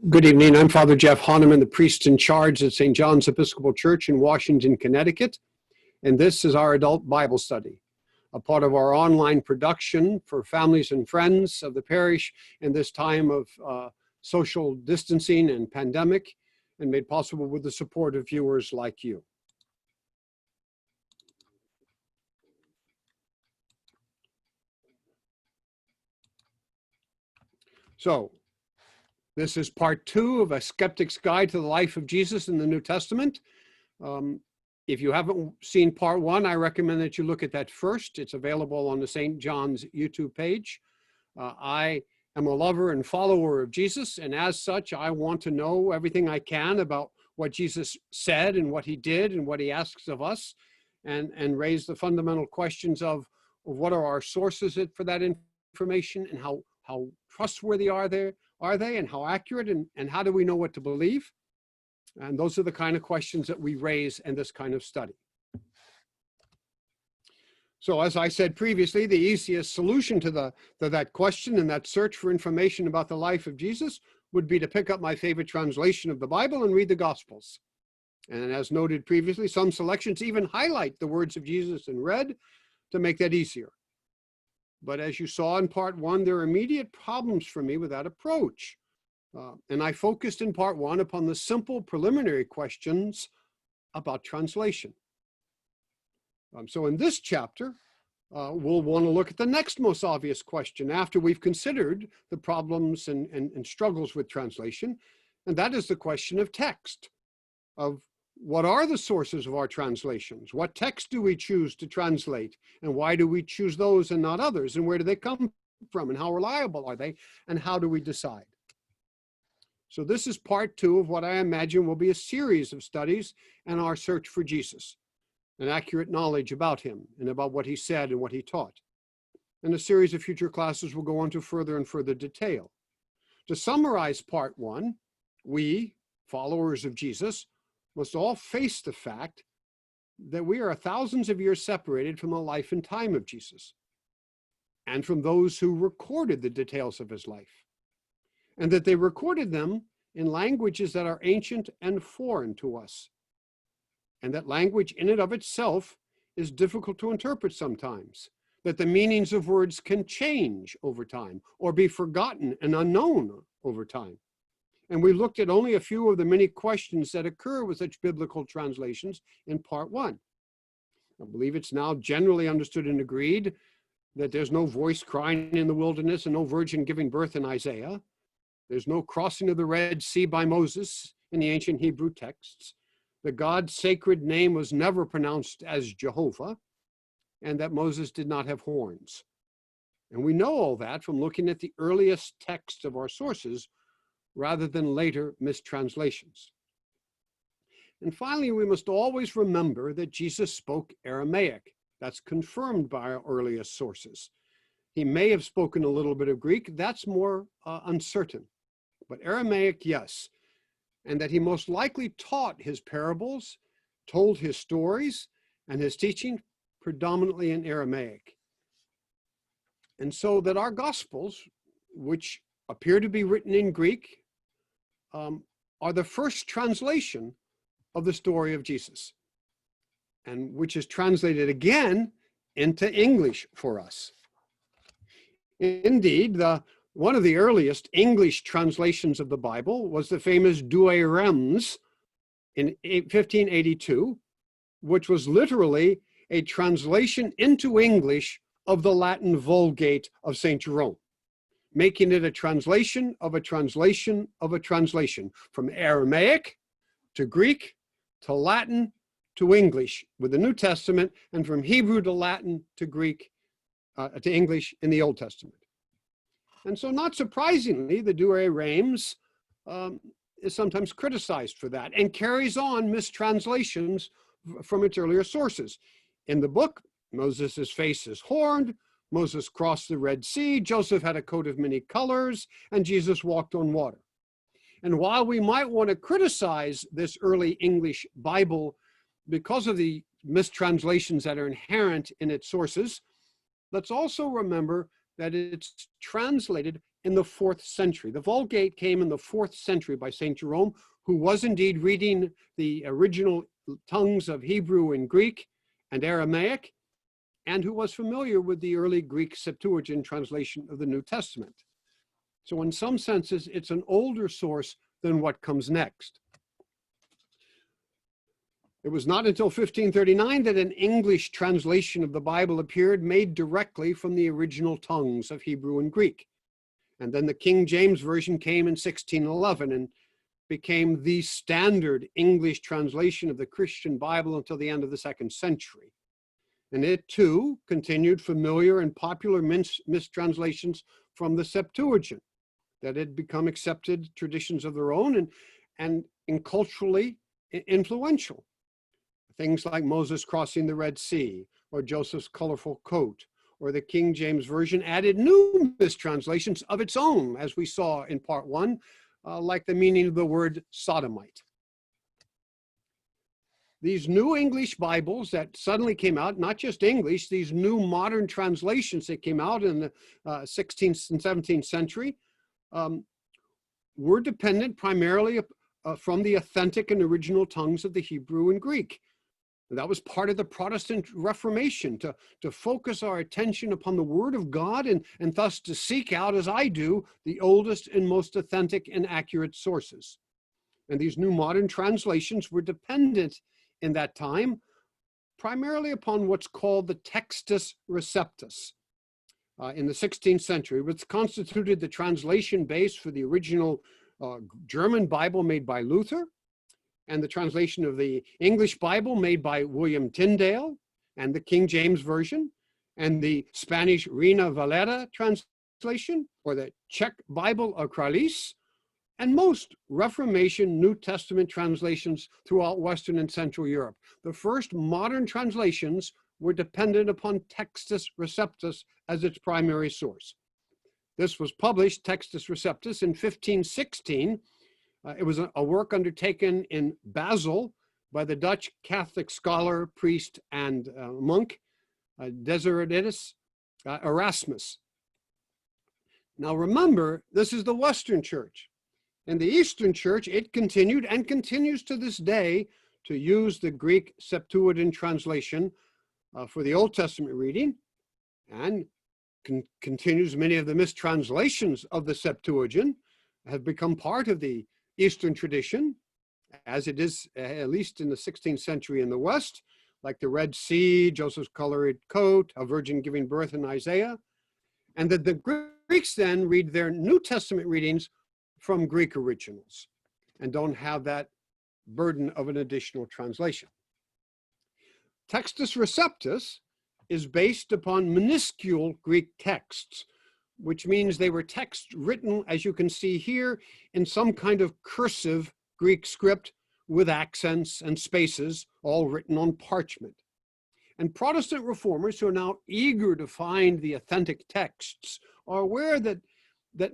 Good evening. I'm Father Jeff Hahnemann, the priest in charge at St. John's Episcopal Church in Washington, Connecticut, and this is our adult Bible study, a part of our online production for families and friends of the parish in this time of social distancing and pandemic, and made possible with the support of viewers like you. So, this is part 2 of a Skeptic's Guide to the Life of Jesus in the New Testament. If you haven't seen part 1, I recommend that you look at that first. It's available on the St. John's YouTube page. I am a lover and follower of Jesus, and as such, I want to know everything I can about what Jesus said and what he did and what he asks of us, and raise the fundamental questions of what are our sources for that information, and how trustworthy are they, and how accurate, and how do we know what to believe? And those are the kind of questions that we raise in this kind of study. So as I said previously, the easiest solution to that question and that search for information about the life of Jesus would be to pick up my favorite translation of the Bible and read the Gospels. And as noted previously, some selections even highlight the words of Jesus in red to make that easier. But as you saw in part 1, there are immediate problems for me with that approach. And I focused in part 1 upon the simple preliminary questions about translation. So in this chapter, we'll want to look at the next most obvious question after we've considered the problems and struggles with translation, and that is the question of text, of what are the sources of our translations? What text do we choose to translate? And why do we choose those and not others? And where do they come from? And how reliable are they? And how do we decide? So this is part 2 of what I imagine will be a series of studies and our search for Jesus, an accurate knowledge about him and about what he said and what he taught. And a series of future classes will go on to further and further detail. To summarize part 1, we, followers of Jesus, must all face the fact that we are thousands of years separated from the life and time of Jesus, and from those who recorded the details of his life, and that they recorded them in languages that are ancient and foreign to us, and that language in and of itself is difficult to interpret sometimes, that the meanings of words can change over time or be forgotten and unknown over time. And we looked at only a few of the many questions that occur with such biblical translations in part 1. I believe it's now generally understood and agreed that there's no voice crying in the wilderness and no virgin giving birth in Isaiah. There's no crossing of the Red Sea by Moses in the ancient Hebrew texts. That God's sacred name was never pronounced as Jehovah, and that Moses did not have horns. And we know all that from looking at the earliest texts of our sources rather than later mistranslations. And finally, we must always remember that Jesus spoke Aramaic. That's confirmed by our earliest sources. He may have spoken a little bit of Greek. That's more uncertain. But Aramaic, yes. And that he most likely taught his parables, told his stories, and his teaching predominantly in Aramaic. And so that our Gospels, which appear to be written in Greek, are the first translation of the story of Jesus, and which is translated again into English for us. Indeed, one of the earliest English translations of the Bible was the famous Douay Rheims in 1582, which was literally a translation into English of the Latin Vulgate of St. Jerome, making it a translation of a translation of a translation, from Aramaic to Greek to Latin to English with the New Testament, and from Hebrew to Latin to Greek to English in the Old Testament. And so, not surprisingly, the Douay Rheims is sometimes criticized for that and carries on mistranslations from its earlier sources. In the book, Moses' face is horned, Moses crossed the Red Sea, Joseph had a coat of many colors, and Jesus walked on water. And while we might want to criticize this early English Bible because of the mistranslations that are inherent in its sources, let's also remember that it's translated in the 4th century. The Vulgate came in the 4th century by St. Jerome, who was indeed reading the original tongues of Hebrew and Greek and Aramaic, and who was familiar with the early Greek Septuagint translation of the New Testament. So in some senses, it's an older source than what comes next. It was not until 1539 that an English translation of the Bible appeared, made directly from the original tongues of Hebrew and Greek. And then the King James Version came in 1611 and became the standard English translation of the Christian Bible until the end of the 2nd century. And it too continued familiar and popular mistranslations from the Septuagint that had become accepted traditions of their own and culturally influential. Things like Moses crossing the Red Sea, or Joseph's colorful coat, or the King James Version added new mistranslations of its own, as we saw in part 1, like the meaning of the word sodomite. These new English Bibles that suddenly came out, not just English, these new modern translations that came out in the 16th and 17th century, were dependent primarily from the authentic and original tongues of the Hebrew and Greek. That was part of the Protestant Reformation, to focus our attention upon the Word of God and thus to seek out, as I do, the oldest and most authentic and accurate sources. And these new modern translations were dependent in that time primarily upon what's called the Textus Receptus in the 16th century, which constituted the translation base for the original German Bible made by Luther, and the translation of the English Bible made by William Tyndale, and the King James Version, and the Spanish Reina Valera translation, or the Czech Bible of Kralis, and most Reformation New Testament translations throughout Western and Central Europe. The first modern translations were dependent upon Textus Receptus as its primary source. This was published, Textus Receptus, in 1516. It was a work undertaken in Basel by the Dutch Catholic scholar, priest, and monk, Desiderius Erasmus. Now remember, this is the Western Church. In the Eastern Church, it continued and continues to this day to use the Greek Septuagint translation for the Old Testament reading, and continues many of the mistranslations of the Septuagint have become part of the Eastern tradition, as it is at least in the 16th century in the West, like the Red Sea, Joseph's colored coat, a virgin giving birth in Isaiah, and that the Greeks then read their New Testament readings from Greek originals and don't have that burden of an additional translation. Textus Receptus is based upon minuscule Greek texts, which means they were texts written, as you can see here, in some kind of cursive Greek script with accents and spaces, all written on parchment. And Protestant reformers who are now eager to find the authentic texts are aware that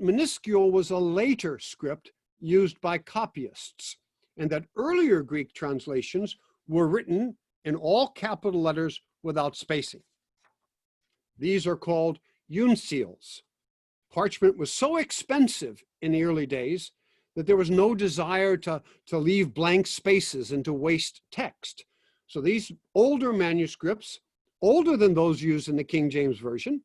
minuscule was a later script used by copyists, and that earlier Greek translations were written in all capital letters without spacing. These are called uncials. Parchment was so expensive in the early days that there was no desire to leave blank spaces and to waste text. So these older manuscripts, older than those used in the King James Version,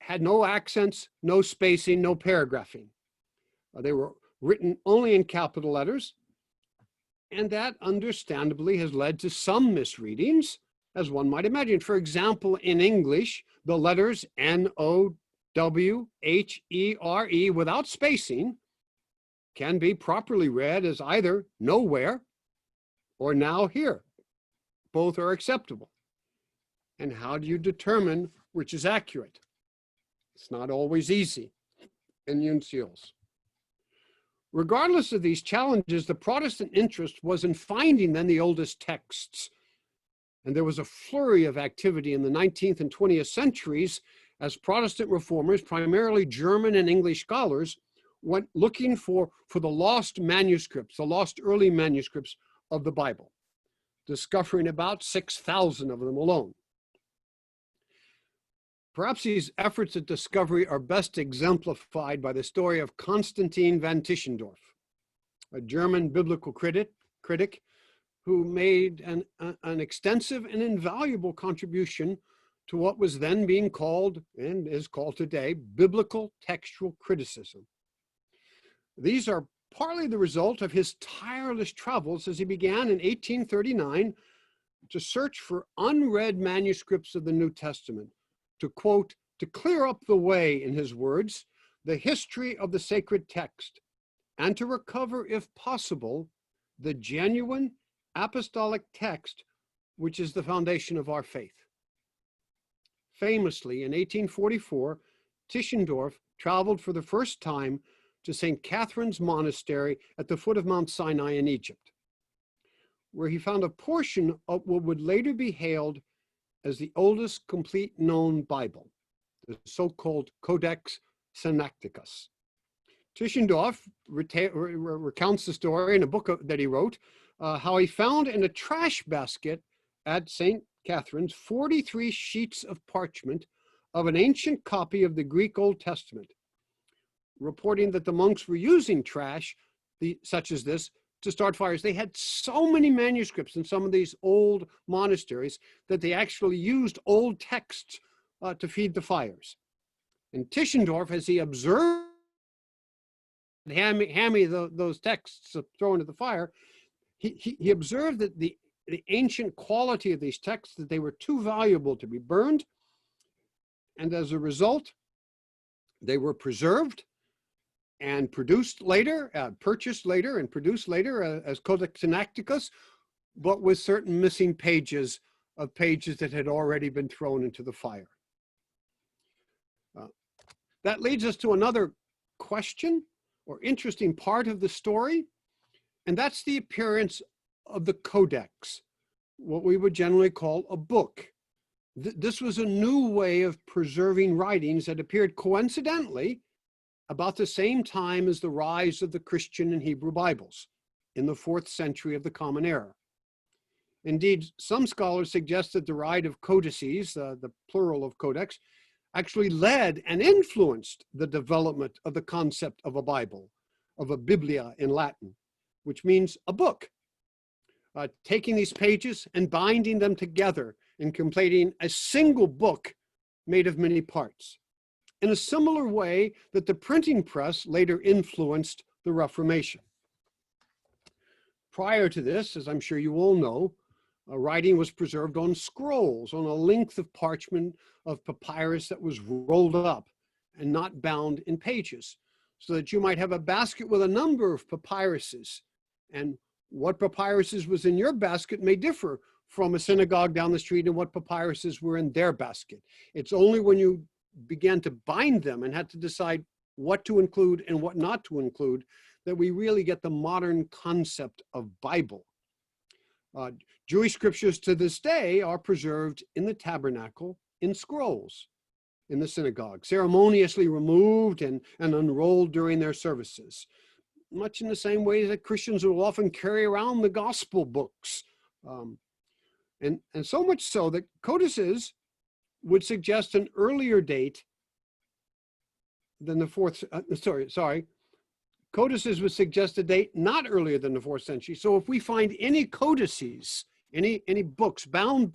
had no accents, no spacing, no paragraphing. They were written only in capital letters, and that understandably has led to some misreadings, as one might imagine. For example, in English, the letters N-O-W-H-E-R-E without spacing can be properly read as either nowhere or now here. Both are acceptable. And how do you determine which is accurate? It's not always easy in uncials. Regardless of these challenges, the Protestant interest was in finding then the oldest texts. And there was a flurry of activity in the 19th and 20th centuries as Protestant reformers, primarily German and English scholars, went looking for the lost manuscripts, the lost early manuscripts of the Bible, discovering about 6,000 of them alone. Perhaps these efforts at discovery are best exemplified by the story of Constantine van Tischendorf, a German biblical critic who made an extensive and invaluable contribution to what was then being called, and is called today, biblical textual criticism. These are partly the result of his tireless travels as he began in 1839 to search for unread manuscripts of the New Testament, to quote, to clear up the way, in his words, the history of the sacred text, and to recover, if possible, the genuine apostolic text, which is the foundation of our faith. Famously, in 1844, Tischendorf traveled for the first time to St. Catherine's Monastery at the foot of Mount Sinai in Egypt, where he found a portion of what would later be hailed as the oldest complete known Bible, the so-called Codex Sinaiticus. Tischendorf recounts the story in a book that he wrote, how he found in a trash basket at St. Catherine's 43 sheets of parchment of an ancient copy of the Greek Old Testament, reporting that the monks were using trash, such as this, to start fires. They had so many manuscripts in some of these old monasteries that they actually used old texts to feed the fires. And Tischendorf, as he observed those texts thrown into the fire, he observed that the ancient quality of these texts, that they were too valuable to be burned, and as a result, they were preserved and produced later, purchased later and produced later as Codex Sinaiticus, but with certain missing pages of pages that had already been thrown into the fire. That leads us to another question or interesting part of the story, and that's the appearance of the Codex, what we would generally call a book. This was a new way of preserving writings that appeared coincidentally about the same time as the rise of the Christian and Hebrew Bibles in the 4th century of the Common Era. Indeed, some scholars suggest that the rise of codices, the plural of codex, actually led and influenced the development of the concept of a Bible, of a Biblia in Latin, which means a book. Taking these pages and binding them together and completing a single book made of many parts, in a similar way that the printing press later influenced the Reformation. Prior to this, as I'm sure you all know, writing was preserved on scrolls, on a length of parchment of papyrus that was rolled up and not bound in pages, so that you might have a basket with a number of papyruses, and what papyruses was in your basket may differ from a synagogue down the street and what papyruses were in their basket. It's only when you began to bind them and had to decide what to include and what not to include that we really get the modern concept of Bible. Jewish scriptures to this day are preserved in the tabernacle in scrolls in the synagogue, ceremoniously removed and unrolled during their services, much in the same way that Christians will often carry around the gospel books. And so much so that codices would suggest an earlier date than the codices would suggest a date not earlier than the 4th century. So if we find any codices, any books, bound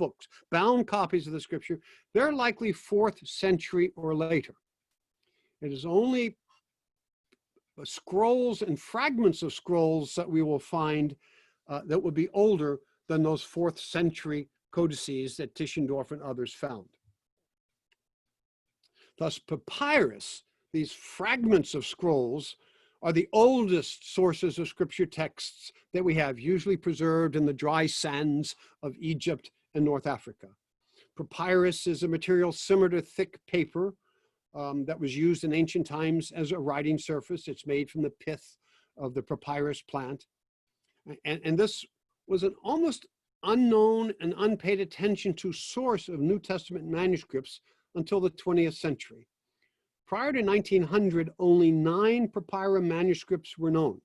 copies of the scripture, they're likely 4th century or later. It is only scrolls and fragments of scrolls that we will find that would be older than those 4th century codices that Tischendorf and others found. Thus, papyrus, these fragments of scrolls, are the oldest sources of scripture texts that we have, usually preserved in the dry sands of Egypt and North Africa. Papyrus is a material similar to thick paper that was used in ancient times as a writing surface. It's made from the pith of the papyrus plant. And this was an almost unknown and unpaid attention to source of New Testament manuscripts until the 20th century. Prior to 1900, only 9 papyrus manuscripts were known,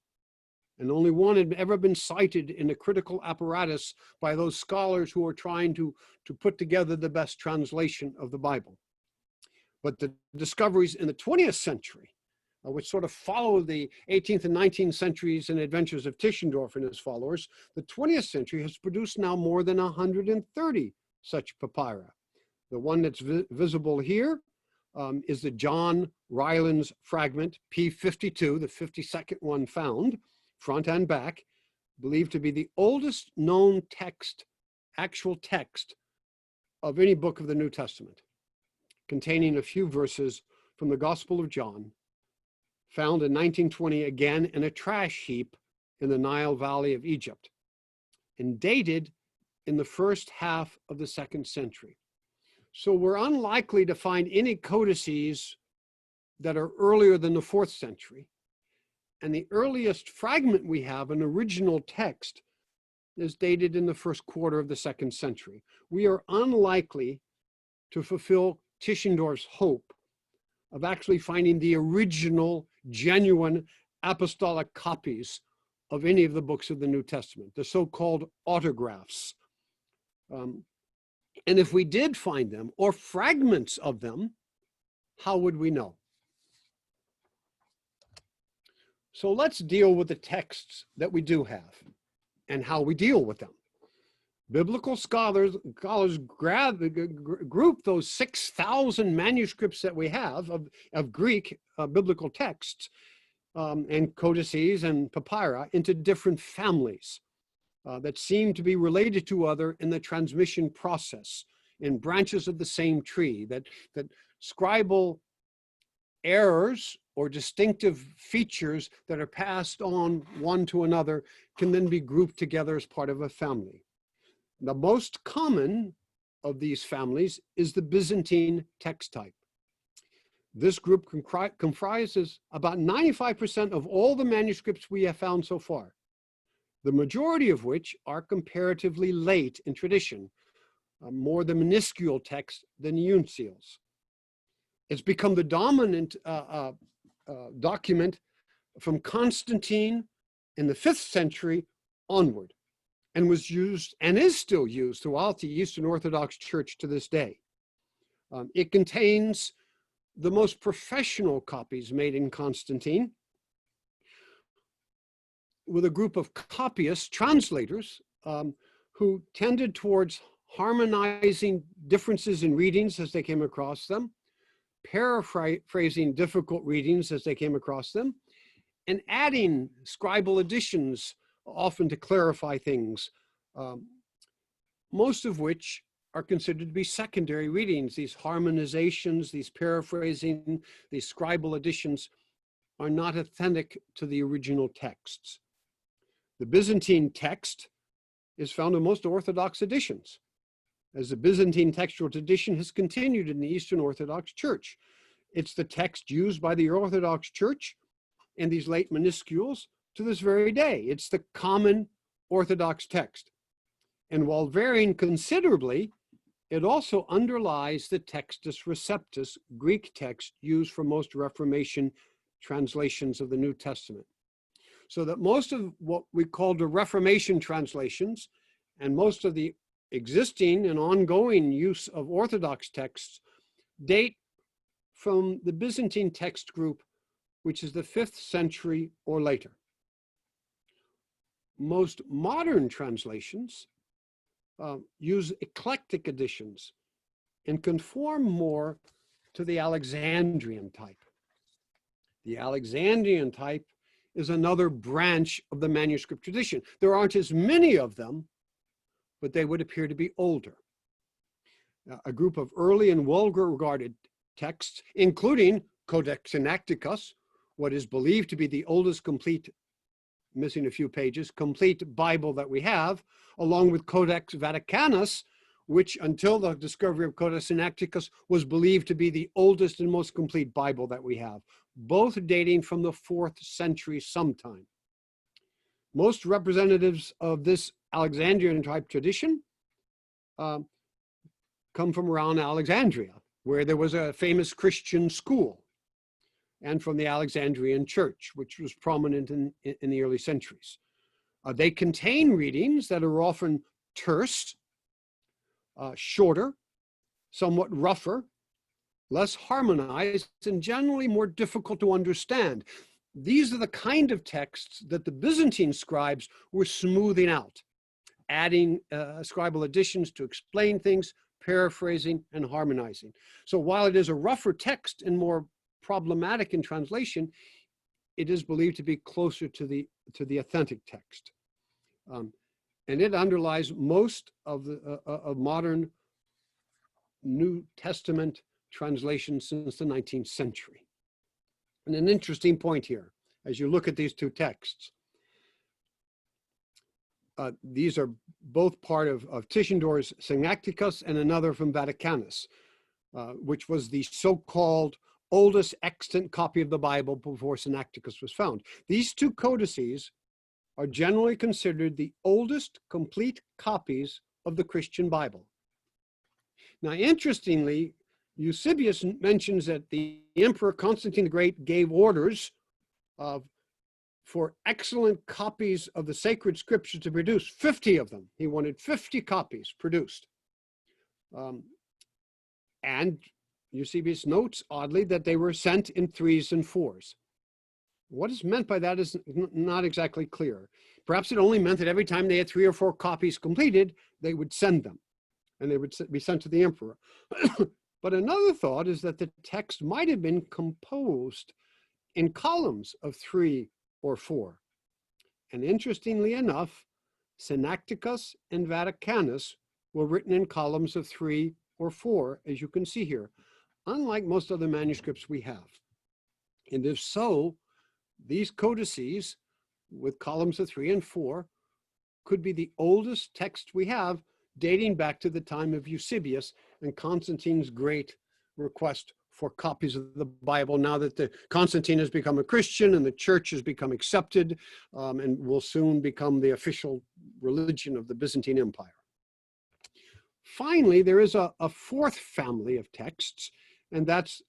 and only one had ever been cited in a critical apparatus by those scholars who were trying to put together the best translation of the Bible. But the discoveries in the 20th century, which sort of follow the 18th and 19th centuries and adventures of Tischendorf and his followers, the 20th century has produced now more than 130 such papyri. The one that's visible here is the John Rylands fragment, P52, the 52nd one found, front and back, believed to be the oldest known text, actual text of any book of the New Testament, containing a few verses from the Gospel of John, found in 1920 again in a trash heap in the Nile Valley of Egypt, and dated in the first half of the 2nd century. So we're unlikely to find any codices that are earlier than the 4th century. And the earliest fragment we have, an original text, is dated in the 1st quarter of the 2nd century. We are unlikely to fulfill Tischendorf's hope of actually finding the original, genuine apostolic copies of any of the books of the New Testament, the so-called autographs. And if we did find them, or fragments of them, how would we know? So let's deal with the texts that we do have and how we deal with them. Biblical scholars group those 6,000 manuscripts that we have of Greek biblical texts and codices and papyri into different families that seem to be related to other in the transmission process, in branches of the same tree, that scribal errors or distinctive features that are passed on one to another can then be grouped together as part of a family. The most common of these families is the Byzantine text type. This group comprises about 95% of all the manuscripts we have found so far, the majority of which are comparatively late in tradition, more the minuscule text than the uncials. It's become the dominant document from Constantine in the 5th century onward, and was used and is still used throughout the Eastern Orthodox Church to this day. It contains the most professional copies made in Constantine, with a group of copyists, translators, who tended towards harmonizing differences in readings as they came across them, paraphrasing difficult readings as they came across them, and adding scribal additions, often to clarify things, most of which are considered to be secondary readings. These harmonizations, these paraphrasing, these scribal additions are not authentic to the original texts. The Byzantine text is found in most Orthodox editions, as the Byzantine textual tradition has continued in the Eastern Orthodox Church. It's the text used by the Orthodox Church in these late minuscules to this very day. It's the common Orthodox text. And while varying considerably, it also underlies the Textus Receptus, Greek text used for most Reformation translations of the New Testament. So that most of what we call the Reformation translations and most of the existing and ongoing use of Orthodox texts date from the Byzantine text group, which is the 5th century or later. Most modern translations use eclectic editions and conform more to the Alexandrian type. The Alexandrian type is another branch of the manuscript tradition. There aren't as many of them, but they would appear to be older. A group of early and well-regarded texts, including Codex Sinaiticus, what is believed to be the oldest complete, missing a few pages, complete Bible that we have, along with Codex Vaticanus, which until the discovery of Codex Sinaiticus was believed to be the oldest and most complete Bible that we have, both dating from the 4th century sometime. Most representatives of this Alexandrian type tradition come from around Alexandria, where there was a famous Christian school, and from the Alexandrian Church, which was prominent in the early centuries. They contain readings that are often terse, shorter, somewhat rougher, less harmonized, and generally more difficult to understand. These are the kind of texts that the Byzantine scribes were smoothing out, adding scribal additions to explain things, paraphrasing, and harmonizing. So while it is a rougher text and more problematic in translation, it is believed to be closer to the authentic text. And it underlies most of the of modern New Testament translations since the 19th century. And an interesting point here, as you look at these two texts, these are both part of Tischendorf's Synecticus and another from Vaticanus, which was the so-called oldest extant copy of the Bible before Synecticus was found. These two codices are generally considered the oldest complete copies of the Christian Bible. Now, interestingly, Eusebius mentions that the Emperor Constantine the Great gave orders for excellent copies of the sacred scriptures to produce, 50 of them. He wanted 50 copies produced. And Eusebius notes, oddly, that they were sent in 3s and 4s. What is meant by that is not exactly clear. Perhaps it only meant that every time they had 3 or 4 copies completed, they would send them, and they would be sent to the emperor. But another thought is that the text might have been composed in columns of 3 or 4. And interestingly enough, Synecticus and Vaticanus were written in columns of 3 or 4, as you can see here, unlike most other manuscripts we have. And if so, these codices with columns of 3 and 4 could be the oldest text we have, dating back to the time of Eusebius and Constantine's great request for copies of the Bible, now that Constantine has become a Christian and the church has become accepted and will soon become the official religion of the Byzantine Empire. Finally, there is a fourth family of texts, and that's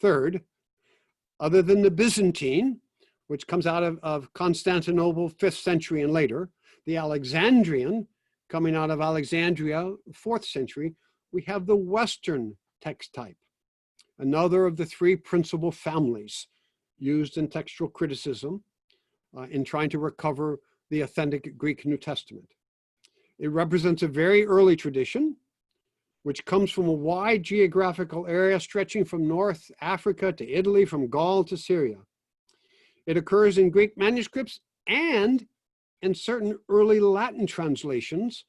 third, other than the Byzantine, which comes out of Constantinople, 5th century and later, the Alexandrian, coming out of Alexandria, 4th century, we have the Western text type, another of the 3 principal families used in textual criticism in trying to recover the authentic Greek New Testament. It represents a very early tradition, which comes from a wide geographical area stretching from North Africa to Italy, from Gaul to Syria. It occurs in Greek manuscripts and in certain early Latin translations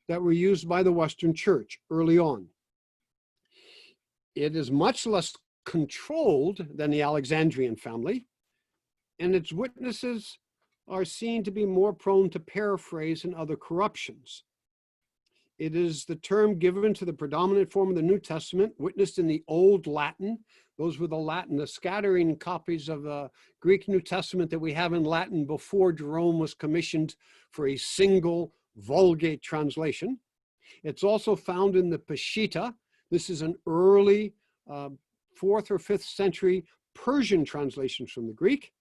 that were used by the Western Church early on. It is much less controlled than the Alexandrian family, and its witnesses are seen to be more prone to paraphrase and other corruptions. It is the term given to the predominant form of the New Testament, witnessed in the Old Latin. Those were the scattering copies of the Greek New Testament that we have in Latin before Jerome was commissioned for a single Vulgate translation. It's also found in the Peshitta. This is an early 4th or 5th century Persian translation from the Greek.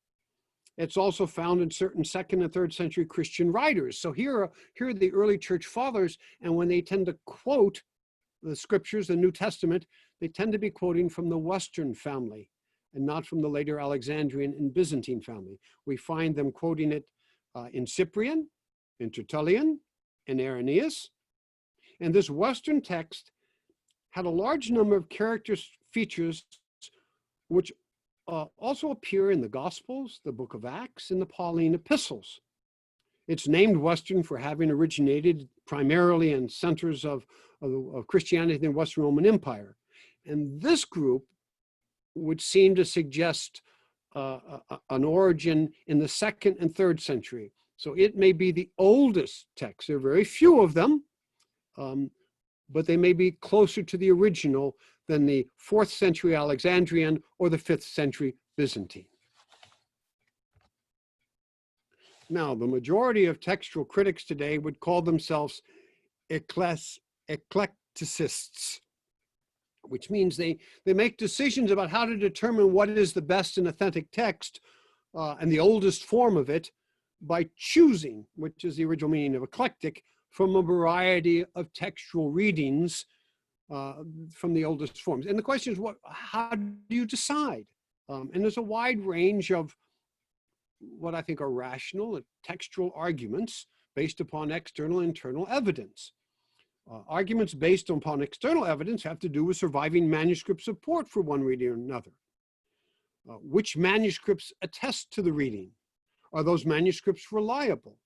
It's also found in certain 2nd and 3rd century Christian writers. So here are the early church fathers, and when they tend to quote the scriptures, the New Testament, they tend to be quoting from the Western family and not from the later Alexandrian and Byzantine family. We find them quoting it in Cyprian, in Tertullian, in Irenaeus. And this Western text had a large number of character features which also appear in the Gospels, the book of Acts, and the Pauline epistles. It's named Western for having originated primarily in centers of Christianity in the Western Roman Empire. And this group would seem to suggest an origin in the 2nd and 3rd century. So it may be the oldest text. There are very few of them, but they may be closer to the original than the 4th century Alexandrian or the 5th century Byzantine. Now, the majority of textual critics today would call themselves eclecticists, which means they make decisions about how to determine what is the best and authentic text and the oldest form of it by choosing, which is the original meaning of eclectic, from a variety of textual readings from the oldest forms. And the question is, how do you decide? And there's a wide range of what I think are rational and textual arguments based upon external and internal evidence. Arguments based upon external evidence have to do with surviving manuscript support for one reading or another. Which manuscripts attest to the reading? Are those manuscripts reliable?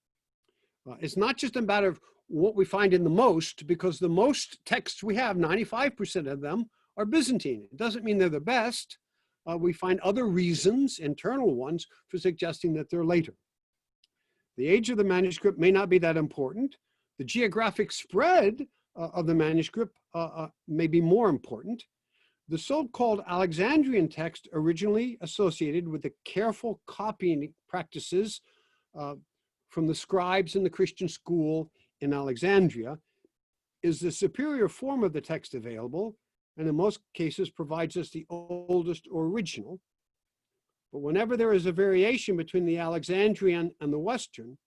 It's not just a matter of what we find in the most, because the most texts we have, 95% of them, are Byzantine. It doesn't mean they're the best. We find other reasons, internal ones, for suggesting that they're later. The age of the manuscript may not be that important. The geographic spread of the manuscript may be more important. The so-called Alexandrian text, originally associated with the careful copying practices from the scribes in the Christian school in Alexandria, is the superior form of the text available, and in most cases provides us the oldest or original. But whenever there is a variation between the Alexandrian and the Western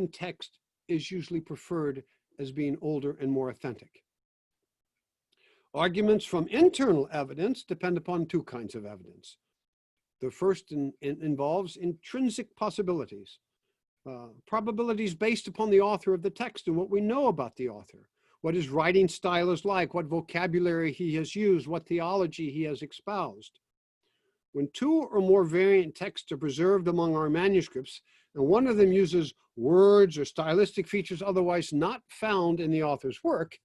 text is usually preferred as being older and more authentic. Arguments from internal evidence depend upon two kinds of evidence. The first involves intrinsic possibilities, probabilities based upon the author of the text and what we know about the author, what his writing style is like, what vocabulary he has used, what theology he has espoused. When two or more variant texts are preserved among our manuscripts, and one of them uses words or stylistic features otherwise not found in the author's work,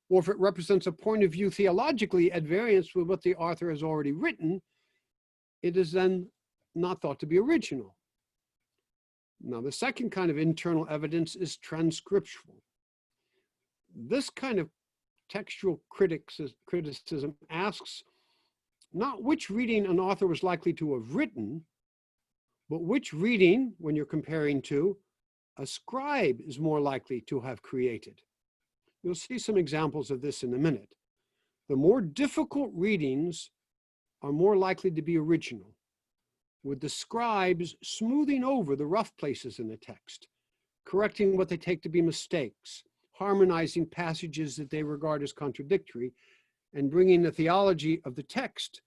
or if it represents a point of view theologically at variance with what the author has already written, it is then not thought to be original. Now, the second kind of internal evidence is transcriptural. This kind of textual criticism asks not which reading an author was likely to have written, but which reading, when you're comparing to, a scribe is more likely to have created. You'll see some examples of this in a minute. The more difficult readings are more likely to be original, with the scribes smoothing over the rough places in the text, correcting what they take to be mistakes, harmonizing passages that they regard as contradictory, and bringing the theology of the text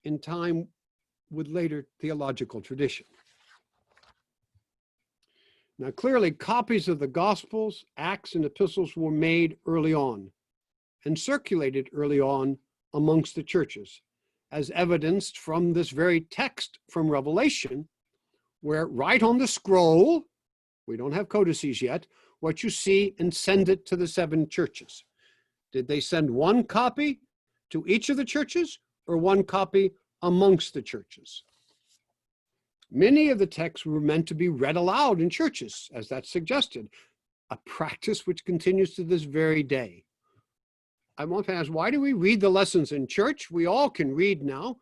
in time with later theological tradition. Now, clearly, copies of the Gospels, Acts, and Epistles were made early on and circulated early on amongst the churches, as evidenced from this very text from Revelation, where right on the scroll, we don't have codices yet, what you see, and send it to the 7 churches. Did they send one copy to each of the churches or one copy amongst the churches? Many of the texts were meant to be read aloud in churches, as that's suggested, a practice which continues to this very day. I want to ask, why do we read the lessons in church? We all can read now.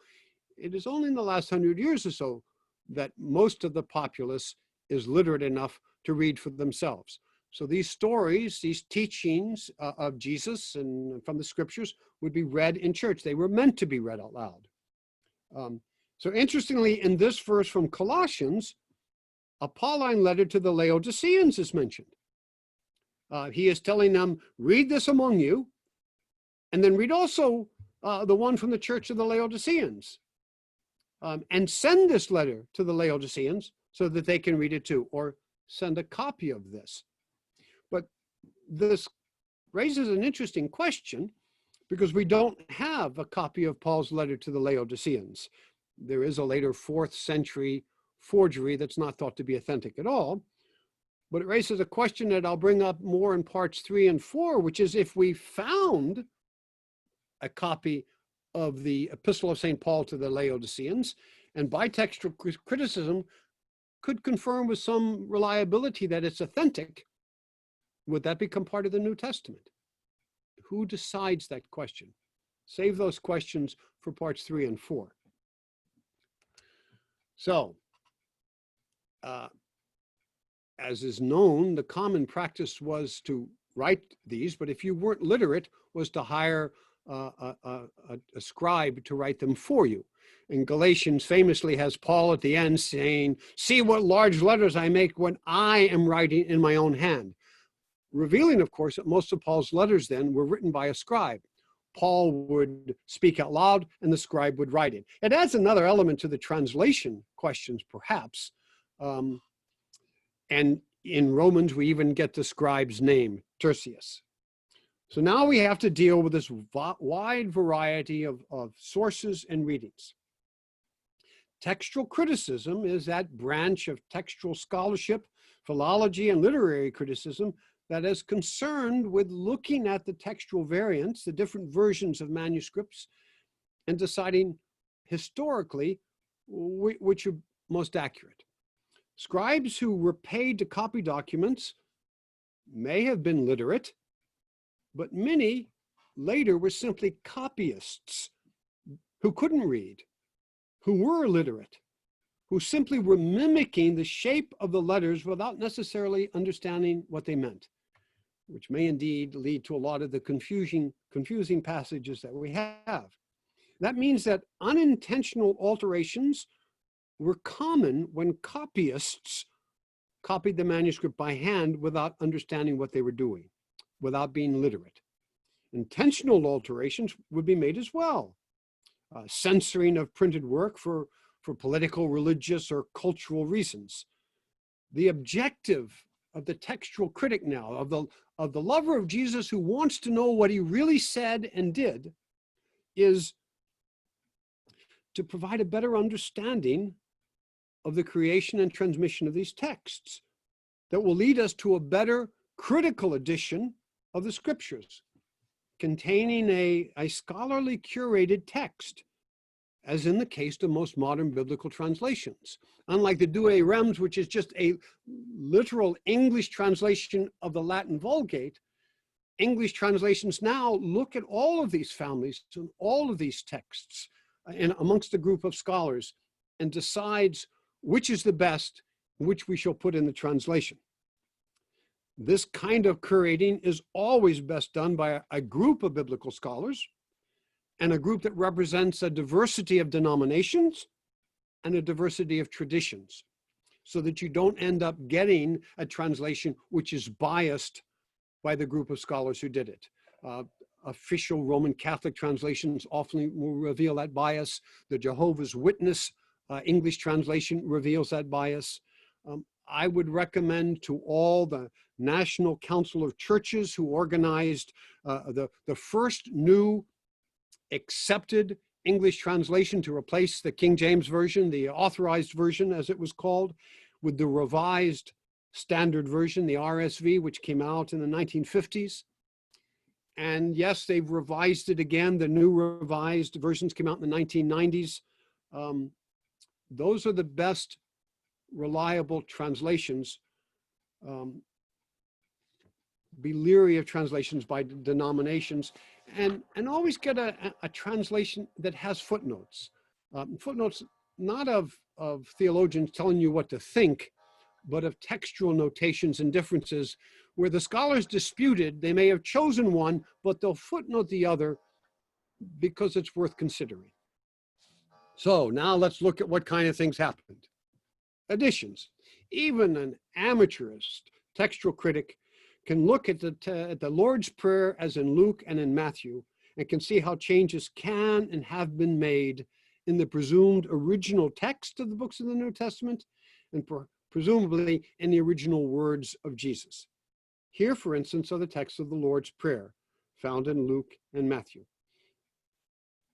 It is only in the last 100 years or so that most of the populace is literate enough to read for themselves. So these stories, these teachings of Jesus and from the scriptures would be read in church. They were meant to be read out loud. So interestingly, in this verse from Colossians, a Pauline letter to the Laodiceans is mentioned. He is telling them, read this among you, and then read also the one from the church of the Laodiceans. And send this letter to the Laodiceans so that they can read it too, or send a copy of this. But this raises an interesting question, because we don't have a copy of Paul's letter to the Laodiceans. There is a later 4th century forgery that's not thought to be authentic at all. But it raises a question that I'll bring up more in parts 3 and 4, which is, if we found a copy of the Epistle of St. Paul to the Laodiceans, and by textual criticism could confirm with some reliability that it's authentic, would that become part of the New Testament? Who decides that question? Save those questions for parts 3 and 4. So, as is known, the common practice was to write these, but if you weren't literate, was to hire a scribe to write them for you. And Galatians famously has Paul at the end saying, see what large letters I make when I am writing in my own hand. revealing, of course, that most of Paul's letters then were written by a scribe. Paul would speak out loud and the scribe would write it. It adds another element to the translation questions, perhaps. And in Romans, we even get the scribe's name, Tertius. So now we have to deal with this wide variety of sources and readings. Textual criticism is that branch of textual scholarship, philology, and literary criticism that is concerned with looking at the textual variants, the different versions of manuscripts, and deciding historically which are most accurate. Scribes who were paid to copy documents may have been literate, but many later were simply copyists who couldn't read, who were illiterate, who simply were mimicking the shape of the letters without necessarily understanding what they meant, which may indeed lead to a lot of the confusing passages that we have. That means that unintentional alterations were common when copyists copied the manuscript by hand without understanding what they were doing, without being literate. Intentional alterations would be made as well. Censoring of printed work for political, religious, or cultural reasons. The objective of the textual critic now, of the lover of Jesus who wants to know what he really said and did, is to provide a better understanding of the creation and transmission of these texts that will lead us to a better critical edition of the scriptures, containing a scholarly curated text, as in the case of most modern biblical translations. Unlike the Douay Rheims, which is just a literal English translation of the Latin Vulgate, English translations now look at all of these families and all of these texts and amongst a group of scholars and decides which is the best, which we shall put in the translation. This kind of curating is always best done by a group of biblical scholars and a group that represents a diversity of denominations and a diversity of traditions, so that you don't end up getting a translation which is biased by the group of scholars who did it. Official Roman Catholic translations often will reveal that bias. The Jehovah's Witness English translation reveals that bias. I would recommend to all the National Council of Churches who organized the first new accepted English translation to replace the King James Version, the authorized version as it was called, with the revised standard version, the RSV, which came out in the 1950s. And yes, they've revised it again. The new revised versions came out in the 1990s. Those are the best reliable translations. Be leery of translations by denominations, and always get a translation that has footnotes. Footnotes not of theologians telling you what to think, but of textual notations and differences where the scholars disputed. They may have chosen one, but they'll footnote the other because it's worth considering. So now let's look at what kind of things happened. Additions. Even an amateurist textual critic can look at the Lord's Prayer as in Luke and in Matthew and can see how changes can and have been made in the presumed original text of the books of the New Testament and presumably in the original words of Jesus. Here, for instance, are the texts of the Lord's Prayer found in Luke and Matthew.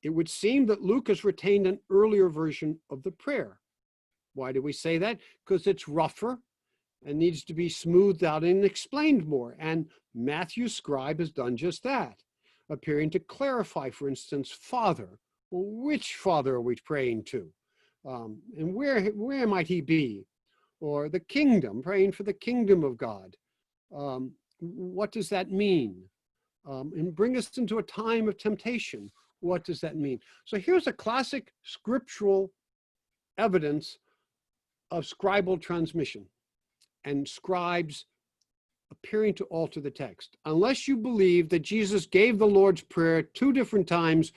It would seem that Luke has retained an earlier version of the prayer. Why do we say that? Because it's rougher and needs to be smoothed out and explained more. And Matthew's scribe has done just that, appearing to clarify, for instance, Father. Well, which Father are we praying to? And where might he be? Or the kingdom, praying for the kingdom of God. What does that mean? And bring us into a time of temptation. What does that mean? So here's a classic scriptural evidence of scribal transmission and scribes appearing to alter the text. Unless you believe that Jesus gave the Lord's Prayer 2 different times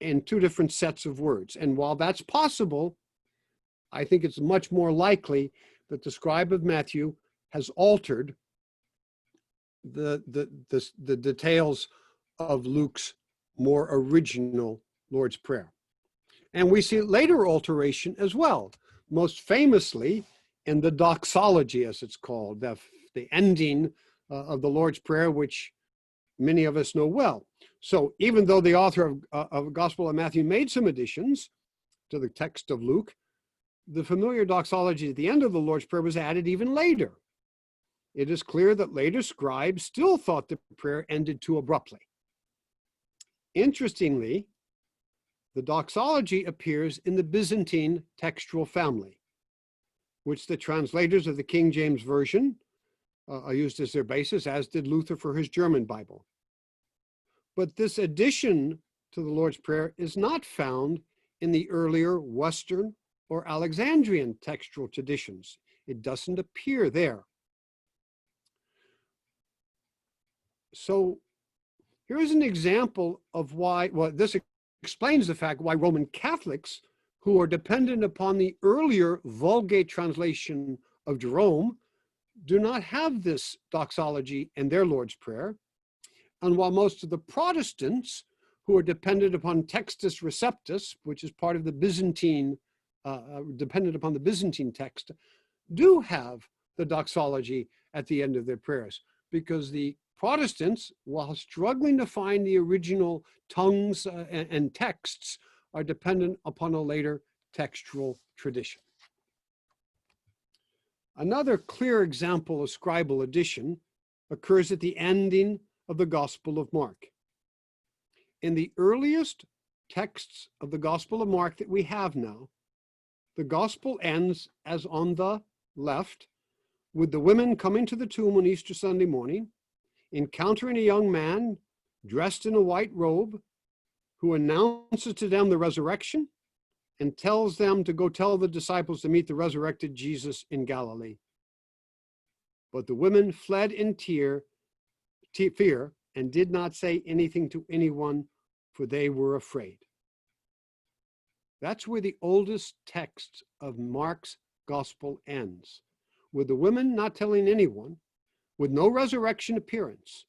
in 2 different sets of words. And while that's possible, I think it's much more likely that the scribe of Matthew has altered the details of Luke's more original Lord's Prayer. And we see later alteration as well, most famously in the doxology, as it's called, the ending of the Lord's Prayer, which many of us know well. So even though the author of Gospel of Matthew made some additions to the text of Luke, the familiar doxology at the end of the Lord's Prayer was added even later. It is clear that later scribes still thought the prayer ended too abruptly. Interestingly, the doxology appears in the Byzantine textual family, which the translators of the King James Version used as their basis, as did Luther for his German Bible. But this addition to the Lord's Prayer is not found in the earlier Western or Alexandrian textual traditions. It doesn't appear there. So here is an example of why, well, this explains the fact why Roman Catholics, who are dependent upon the earlier Vulgate translation of Jerome, do not have this doxology in their Lord's Prayer. And while most of the Protestants, who are dependent upon Textus Receptus, which is part of the Byzantine, dependent upon the Byzantine text, do have the doxology at the end of their prayers, because the Protestants, while struggling to find the original tongues and texts, are dependent upon a later textual tradition. Another clear example of scribal addition occurs at the ending of the Gospel of Mark. In the earliest texts of the Gospel of Mark that we have now, the Gospel ends as on the left, with the women coming to the tomb on Easter Sunday morning, encountering a young man dressed in a white robe, who announces to them the resurrection and tells them to go tell the disciples to meet the resurrected Jesus in Galilee. But the women fled in fear and did not say anything to anyone, for they were afraid. That's where the oldest text of Mark's gospel ends, with the women not telling anyone, with no resurrection appearance.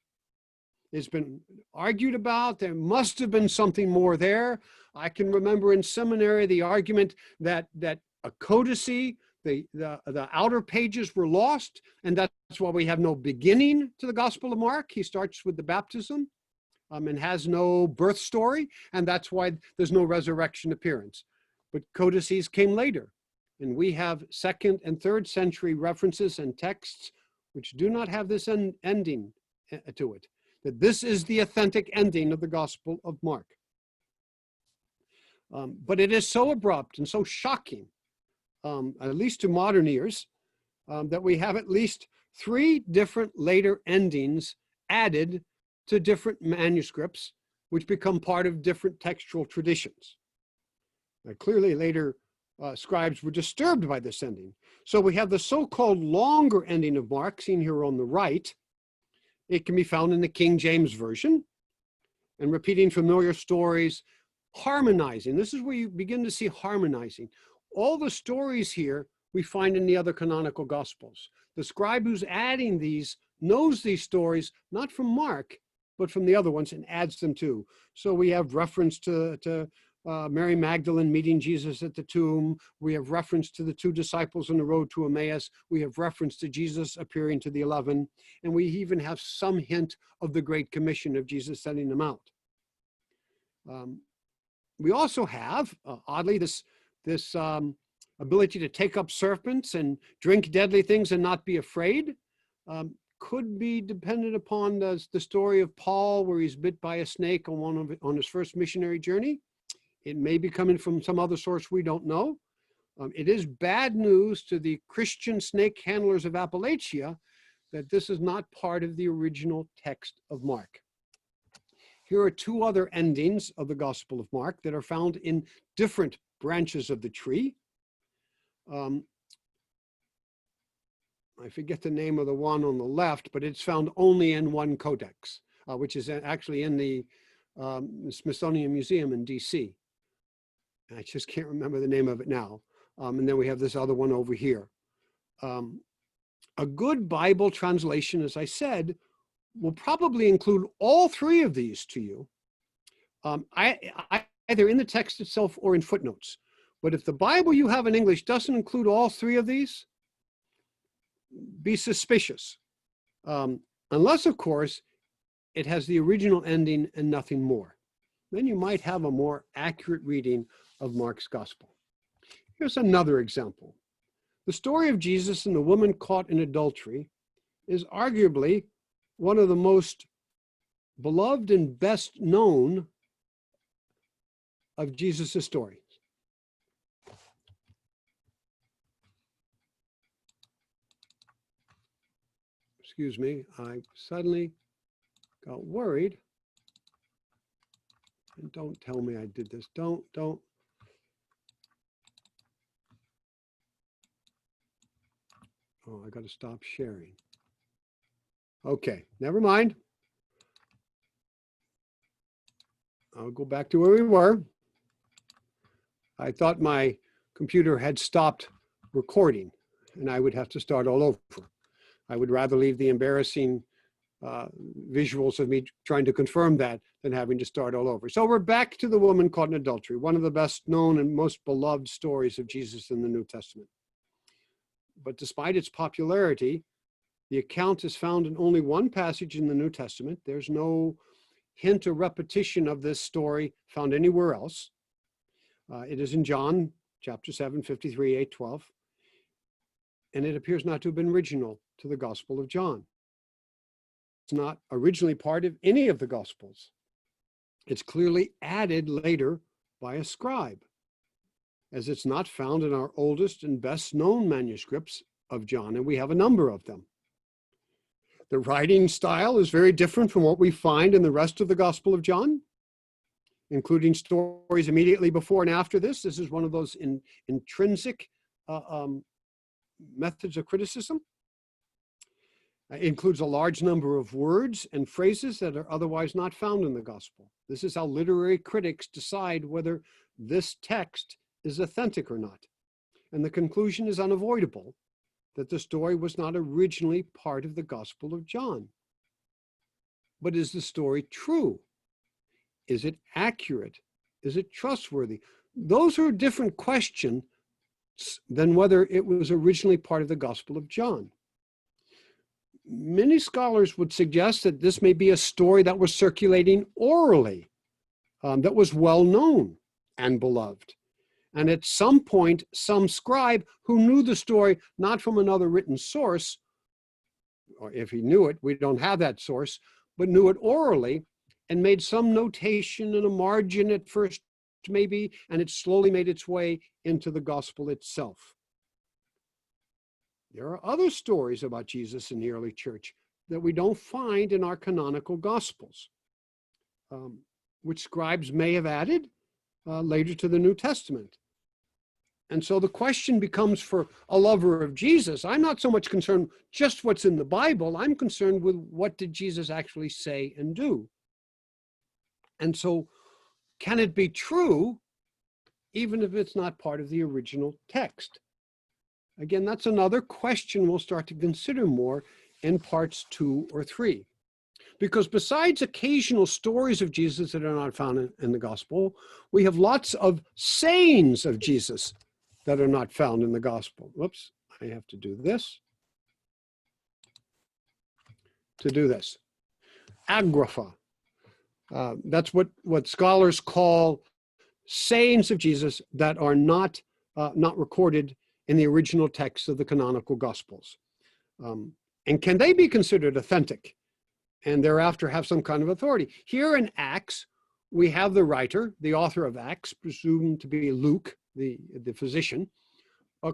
It's been argued about. There must have been something more there. I can remember in seminary the argument that a codice, the outer pages were lost, and that's why we have no beginning to the Gospel of Mark. He starts with the baptism and has no birth story, and that's why there's no resurrection appearance. But codices came later, and we have 2nd and 3rd century references and texts which do not have this ending to it, that this is the authentic ending of the Gospel of Mark. But it is so abrupt and so shocking, at least to modern ears, that we have at least 3 different later endings added to different manuscripts, which become part of different textual traditions. Now, clearly later scribes were disturbed by this ending. So we have the so-called longer ending of Mark, seen here on the right. It can be found in the King James Version, and repeating familiar stories, harmonizing. This is where you begin to see harmonizing. All the stories here we find in the other canonical Gospels. The scribe who's adding these knows these stories, not from Mark, but from the other ones, and adds them too. So we have reference to Mary Magdalene meeting Jesus at the tomb. We have reference to the 2 disciples on the road to Emmaus. We have reference to Jesus appearing to the 11. And we even have some hint of the Great Commission of Jesus sending them out. We also have, oddly, this ability to take up serpents and drink deadly things and not be afraid. Could be dependent upon the story of Paul, where he's bit by a snake on his first missionary journey. It may be coming from some other source we don't know. It is bad news to the Christian snake handlers of Appalachia that this is not part of the original text of Mark. Here are 2 other endings of the Gospel of Mark that are found in different branches of the tree. I forget the name of the one on the left, but it's found only in one codex, which is actually in the Smithsonian Museum in DC. I just can't remember the name of it now. And then we have this other one over here. A good Bible translation, as I said, will probably include all three of these to you, either in the text itself or in footnotes. But if the Bible you have in English doesn't include all three of these, be suspicious. Unless, of course, it has the original ending and nothing more. Then you might have a more accurate reading of Mark's gospel. Here's another example. The story of Jesus and the woman caught in adultery is arguably one of the most beloved and best known of Jesus' stories. Excuse me, I suddenly got worried. And don't tell me I did this. Don't. Oh, I got to stop sharing. Okay, never mind. I'll go back to where we were. I thought my computer had stopped recording and I would have to start all over. I would rather leave the embarrassing visuals of me trying to confirm that than having to start all over. So we're back to the woman caught in adultery, one of the best known and most beloved stories of Jesus in the New Testament. But despite its popularity, the account is found in only one passage in the New Testament. There's no hint or repetition of this story found anywhere else. It is in John chapter 7, 53, 8, 12. And it appears not to have been original to the Gospel of John. It's not originally part of any of the Gospels. It's clearly added later by a scribe, as it's not found in our oldest and best known manuscripts of John, and we have a number of them. The writing style is very different from what we find in the rest of the Gospel of John, including stories immediately before and after this. This is one of those intrinsic methods of criticism. It includes a large number of words and phrases that are otherwise not found in the Gospel. This is how literary critics decide whether this text is authentic or not. And the conclusion is unavoidable, that the story was not originally part of the Gospel of John. But is the story true? Is it accurate? Is it trustworthy? Those are a different question than whether it was originally part of the Gospel of John. Many scholars would suggest that this may be a story that was circulating orally, that was well known and beloved. And at some point, some scribe who knew the story not from another written source, or if he knew it, we don't have that source, but knew it orally and made some notation in a margin at first, maybe, and it slowly made its way into the gospel itself. There are other stories about Jesus in the early church that we don't find in our canonical gospels, which scribes may have added later to the New Testament. And so the question becomes, for a lover of Jesus, I'm not so much concerned just what's in the Bible, I'm concerned with what did Jesus actually say and do. And so can it be true even if it's not part of the original text? Again, that's another question we'll start to consider more in parts 2 or 3. Because besides occasional stories of Jesus that are not found in the gospel, we have lots of sayings of Jesus that are not found in the gospel. Whoops, I have to do this. To do this. Agrapha. That's what scholars call sayings of Jesus that are not recorded in the original text of the canonical gospels. And can they be considered authentic and thereafter have some kind of authority? Here in Acts, we have the writer, the author of Acts, presumed to be Luke, the physician,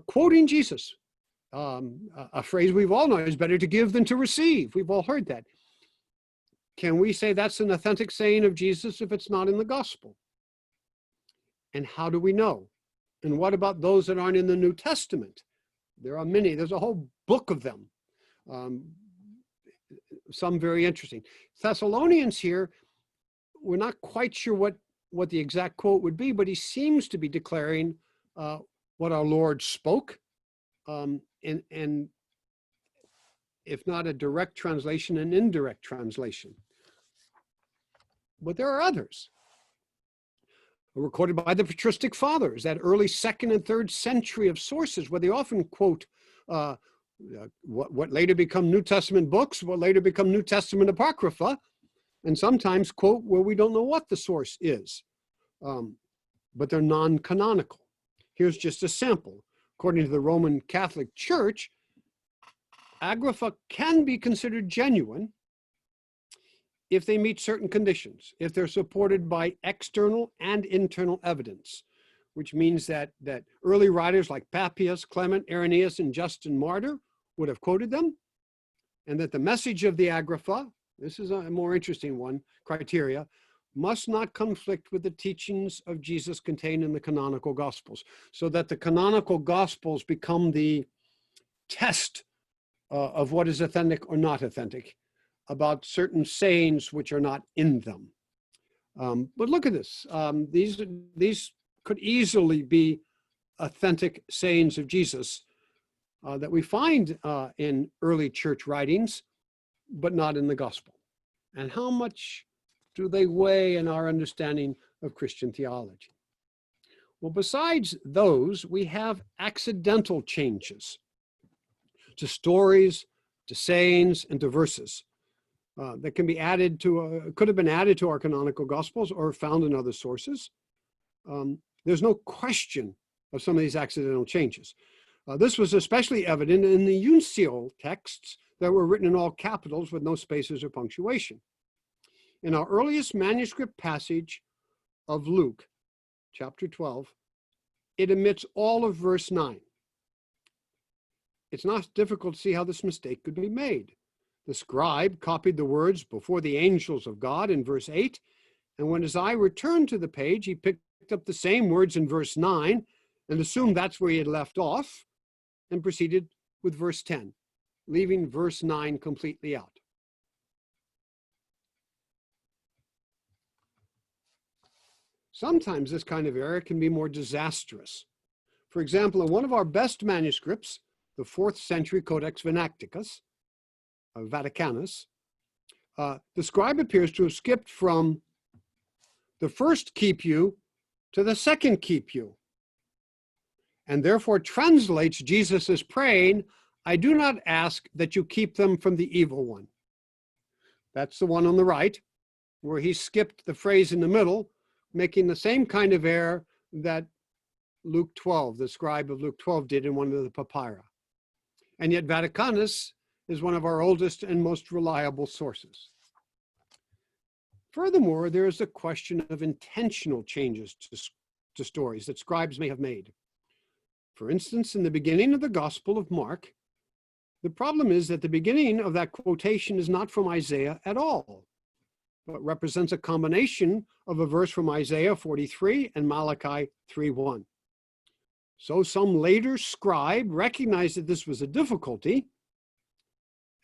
quoting Jesus. A phrase we've all known is better to give than to receive. We've all heard that. Can we say that's an authentic saying of Jesus if it's not in the gospel? And how do we know? And what about those that aren't in the New Testament? There are many. There's a whole book of them. Some very interesting. Thessalonians here, we're not quite sure what the exact quote would be, but he seems to be declaring what our Lord spoke. And if not a direct translation, an indirect translation. But there are others recorded by the patristic fathers, that early 2nd and 3rd century of sources, where they often quote what later become New Testament books, what later become New Testament Apocrypha, and sometimes quote where we don't know what the source is, but they're non-canonical. Here's just a sample. According to the Roman Catholic Church, Agrippa can be considered genuine if they meet certain conditions, if they're supported by external and internal evidence, which means that early writers like Papias, Clement, Irenaeus, and Justin Martyr would have quoted them, and that the message of the Agrippa, this is a more interesting one, criteria, must not conflict with the teachings of Jesus contained in the canonical Gospels, so that the canonical Gospels become the test of what is authentic or not authentic about certain sayings which are not in them. But look at this. These could easily be authentic sayings of Jesus that we find in early church writings, but not in the gospel. And how much do they weigh in our understanding of Christian theology? Well, besides those, we have accidental changes to stories, to sayings, and to verses that can be added to, could have been added to our canonical Gospels or found in other sources. There's no question of some of these accidental changes. This was especially evident in the uncial texts that were written in all capitals with no spaces or punctuation. In our earliest manuscript passage of Luke, chapter 12, it omits all of verse 9. It's not difficult to see how this mistake could be made. The scribe copied the words before the angels of God in verse 8, and when his eye returned to the page, he picked up the same words in verse 9 and assumed that's where he had left off and proceeded with verse 10, leaving verse 9 completely out. Sometimes this kind of error can be more disastrous. For example, in one of our best manuscripts, the 4th century Codex Vaticanus, the scribe appears to have skipped from the first keep you to the second keep you, and therefore translates Jesus as praying, I do not ask that you keep them from the evil one. That's the one on the right, where he skipped the phrase in the middle, making the same kind of error that Luke 12, the scribe of Luke 12 did in one of the papyri. And yet Vaticanus is one of our oldest and most reliable sources. Furthermore, there is a question of intentional changes to stories that scribes may have made. For instance, in the beginning of the Gospel of Mark, the problem is that the beginning of that quotation is not from Isaiah at all, but represents a combination of a verse from Isaiah 43 and Malachi 3:1. So some later scribe recognized that this was a difficulty,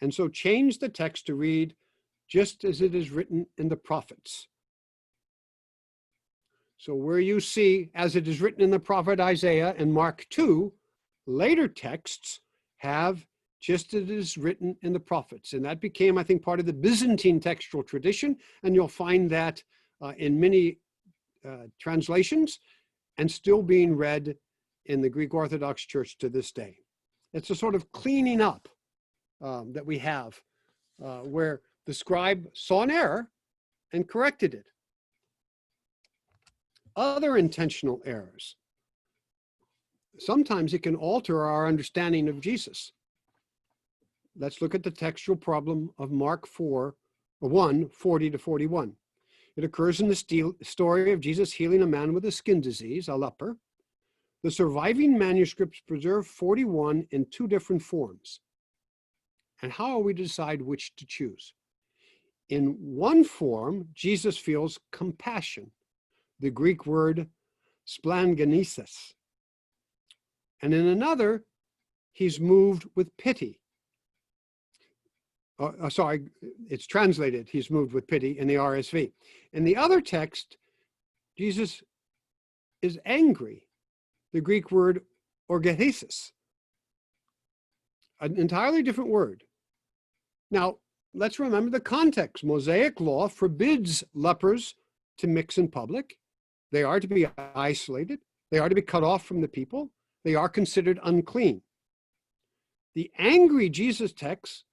and so changed the text to read just as it is written in the prophets. So where you see, as it is written in the prophet Isaiah in Mark 2, later texts have just as it is written in the prophets. And that became, I think, part of the Byzantine textual tradition. And you'll find that in many translations and still being read in the Greek Orthodox Church to this day. It's a sort of cleaning up that we have where the scribe saw an error and corrected it. Other intentional errors. Sometimes it can alter our understanding of Jesus. Let's look at the textual problem of Mark 1, 40 to 41. It occurs in the story of Jesus healing a man with a skin disease, a leper. The surviving manuscripts preserve 41 in 2 different forms. And how are we to decide which to choose? In one form, Jesus feels compassion, the Greek word splangenesis. And in another, he's moved with pity. Sorry, it's translated, he's moved with pity in the RSV. In the other text, Jesus is angry, the Greek word orgethesis, an entirely different word. Now, let's remember the context. Mosaic law forbids lepers to mix in public. They are to be isolated. They are to be cut off from the people. They are considered unclean. The angry Jesus text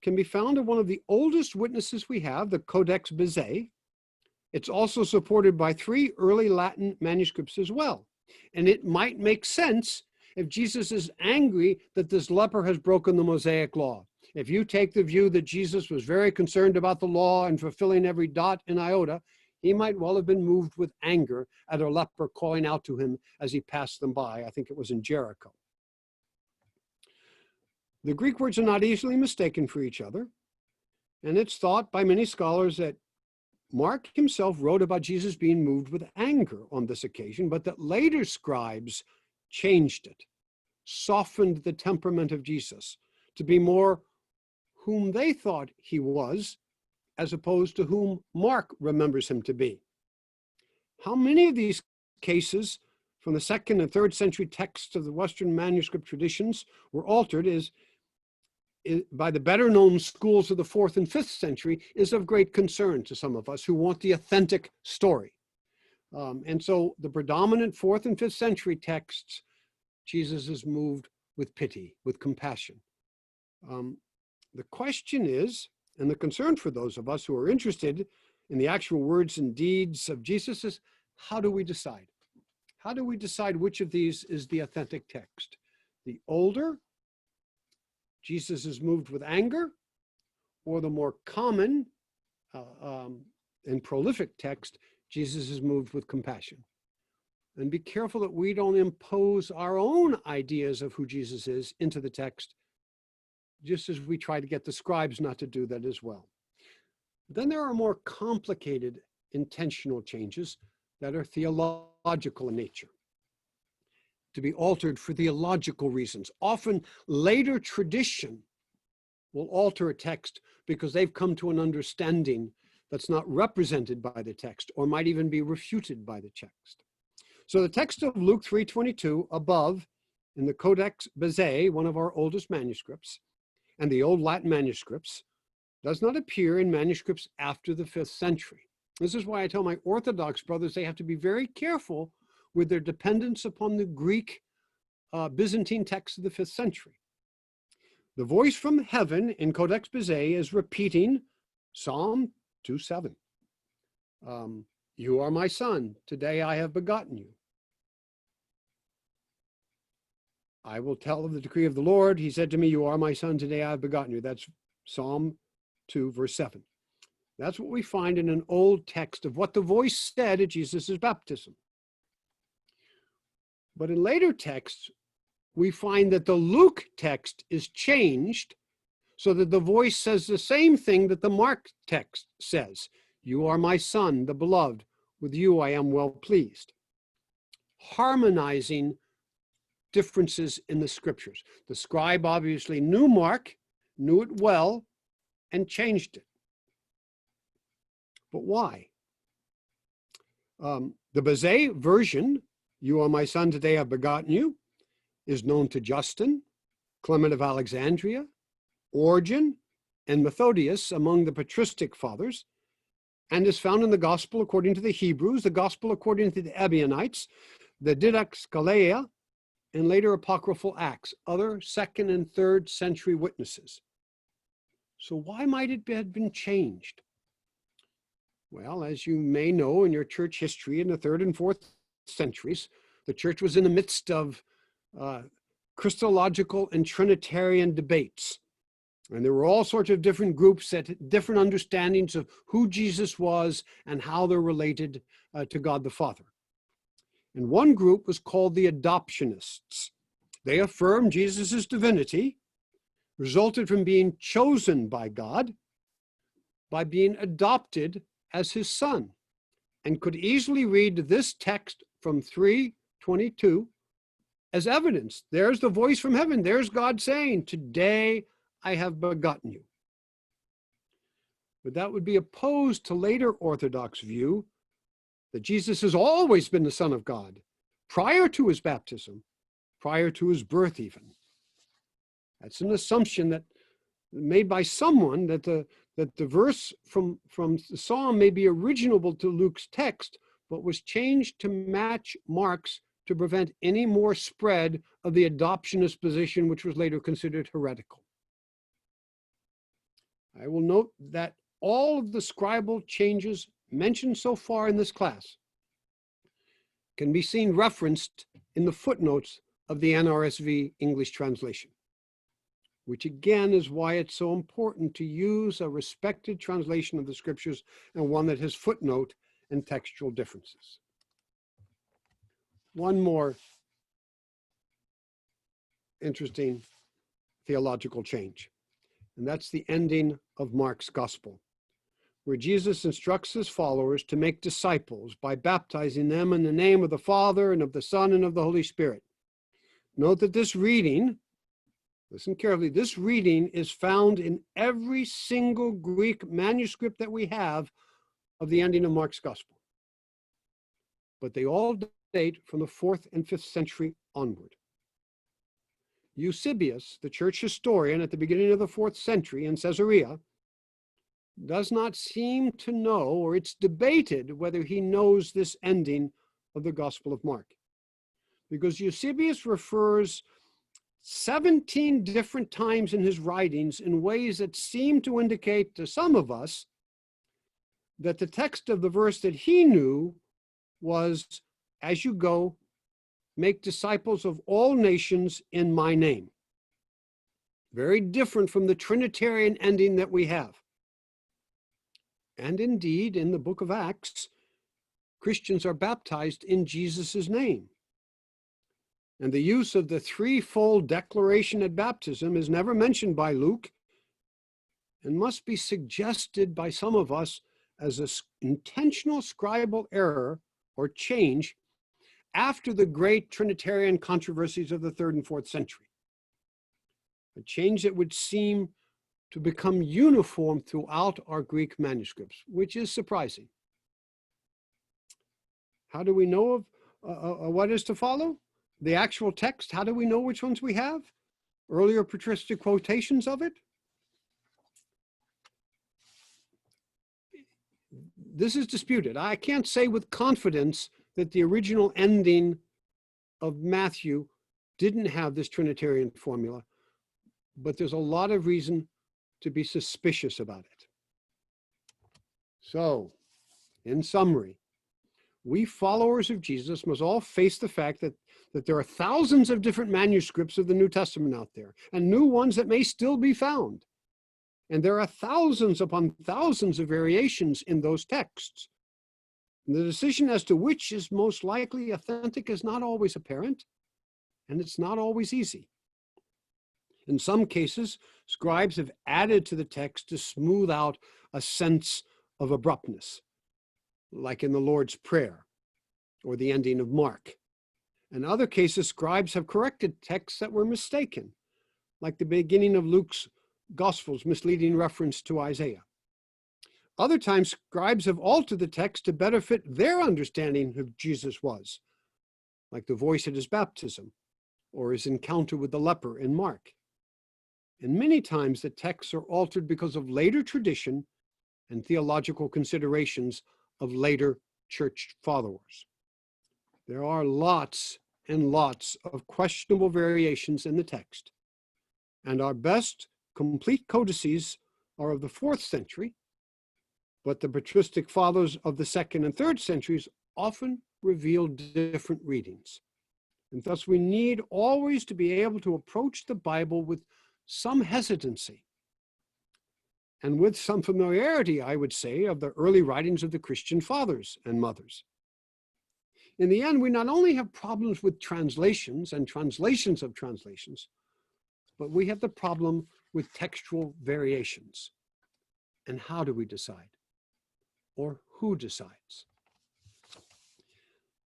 can be found in one of the oldest witnesses we have, the Codex Bezae. It's also supported by 3 early Latin manuscripts as well. And it might make sense if Jesus is angry that this leper has broken the Mosaic law. If you take the view that Jesus was very concerned about the law and fulfilling every dot and iota, he might well have been moved with anger at a leper calling out to him as he passed them by. I think it was in Jericho. The Greek words are not easily mistaken for each other, and it's thought by many scholars that Mark himself wrote about Jesus being moved with anger on this occasion, but that later scribes changed it, softened the temperament of Jesus to be more whom they thought he was, as opposed to whom Mark remembers him to be. How many of these cases from the 2nd and 3rd century texts of the Western manuscript traditions were altered is by the better known schools of the 4th and 5th century is of great concern to some of us who want the authentic story. And so the predominant 4th and 5th century texts, Jesus is moved with pity, with compassion. The question is, and the concern for those of us who are interested in the actual words and deeds of Jesus is, how do we decide? How do we decide which of these is the authentic text? The older, Jesus is moved with anger, or the more common and prolific text, Jesus is moved with compassion? And be careful that we don't impose our own ideas of who Jesus is into the text, just as we try to get the scribes not to do that as well. Then there are more complicated intentional changes that are theological in nature, to be altered for theological reasons. Often later tradition will alter a text because they've come to an understanding that's not represented by the text or might even be refuted by the text. So the text of Luke 3:22 above in the Codex Bezae, one of our oldest manuscripts, and the old Latin manuscripts, does not appear in manuscripts after the 5th century. This is why I tell my Orthodox brothers they have to be very careful with their dependence upon the Greek Byzantine texts of the 5th century. The voice from heaven in Codex Bezae is repeating Psalm 2:7. You are my son, today I have begotten you. I will tell of the decree of the Lord. He said to me, you are my son, today I have begotten you. That's Psalm 2, verse 7. That's what we find in an old text of what the voice said at Jesus' baptism. But in later texts, we find that the Luke text is changed so that the voice says the same thing that the Mark text says. You are my son, the beloved. With you I am well pleased. Harmonizing differences in the scriptures. The scribe obviously knew Mark, knew it well, and changed it. But why? The Bezae version, you are my son, today I've begotten you, is known to Justin, Clement of Alexandria, Origen, and Methodius among the patristic fathers, and is found in the Gospel according to the Hebrews, the Gospel according to the Ebionites, the Didaskalia, and later apocryphal Acts, other 2nd and 3rd century witnesses. So why might it have been changed? Well, as you may know in your church history in the 3rd and 4th centuries, the church was in the midst of Christological and Trinitarian debates. And there were all sorts of different groups that had different understandings of who Jesus was and how they're related to God the Father. And one group was called the adoptionists. They affirmed Jesus' divinity resulted from being chosen by God, by being adopted as his son, and could easily read this text from 3:22 as evidence. There's the voice from heaven. There's God saying, today I have begotten you. But that would be opposed to later Orthodox view that Jesus has always been the Son of God, prior to his baptism, prior to his birth even. That's an assumption that made by someone that the verse from the Psalm may be original to Luke's text, but was changed to match Mark's to prevent any more spread of the adoptionist position, which was later considered heretical. I will note that all of the scribal changes mentioned so far in this class can be seen referenced in the footnotes of the NRSV English translation, which again is why it's so important to use a respected translation of the scriptures and one that has footnote and textual differences. One more interesting theological change, and that's the ending of Mark's gospel, where Jesus instructs his followers to make disciples by baptizing them in the name of the Father and of the Son and of the Holy Spirit. Note that this reading, listen carefully, this reading is found in every single Greek manuscript that we have of the ending of Mark's gospel. But they all date from the 4th and 5th century onward. Eusebius, the church historian at the beginning of the 4th century in Caesarea, does not seem to know, or it's debated whether he knows this ending of the Gospel of Mark. Because Eusebius refers 17 different times in his writings in ways that seem to indicate to some of us that the text of the verse that he knew was, as you go, make disciples of all nations in my name. Very different from the Trinitarian ending that we have. And indeed, in the book of Acts, Christians are baptized in Jesus' name. And the use of the threefold declaration at baptism is never mentioned by Luke and must be suggested by some of us as an intentional scribal error or change after the great Trinitarian controversies of the 3rd and 4th century. A change that would seem to become uniform throughout our Greek manuscripts, which is surprising. How do we know of what is to follow? The actual text, how do we know which ones we have? Earlier patristic quotations of it? This is disputed. I can't say with confidence that the original ending of Matthew didn't have this Trinitarian formula, but there's a lot of reason to be suspicious about it. So, in summary, we followers of Jesus must all face the fact that there are thousands of different manuscripts of the New Testament out there, and new ones that may still be found. And there are thousands upon thousands of variations in those texts. And the decision as to which is most likely authentic is not always apparent, and it's not always easy. In some cases, scribes have added to the text to smooth out a sense of abruptness, like in the Lord's Prayer or the ending of Mark. In other cases, scribes have corrected texts that were mistaken, like the beginning of Luke's Gospel's misleading reference to Isaiah. Other times, scribes have altered the text to better fit their understanding of who Jesus was, like the voice at his baptism or his encounter with the leper in Mark. And many times the texts are altered because of later tradition and theological considerations of later church followers. There are lots and lots of questionable variations in the text, and our best complete codices are of the 4th century, but the patristic fathers of the 2nd and 3rd centuries often reveal different readings. And thus we need always to be able to approach the Bible with some hesitancy and with some familiarity, I would say, of the early writings of the Christian fathers and mothers. In the end, we not only have problems with translations and translations of translations, but we have the problem with textual variations. And how do we decide? Or who decides?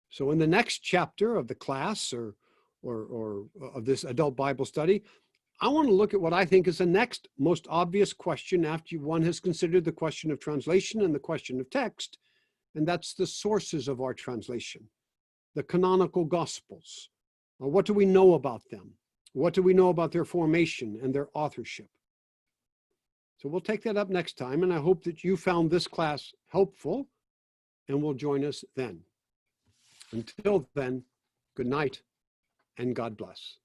So in the next chapter of the class or of this adult Bible study, I want to look at what I think is the next most obvious question after one has considered the question of translation and the question of text, and that's the sources of our translation, the canonical Gospels. What do we know about them? What do we know about their formation and their authorship? So we'll take that up next time, and I hope that you found this class helpful and will join us then. Until then, good night and God bless.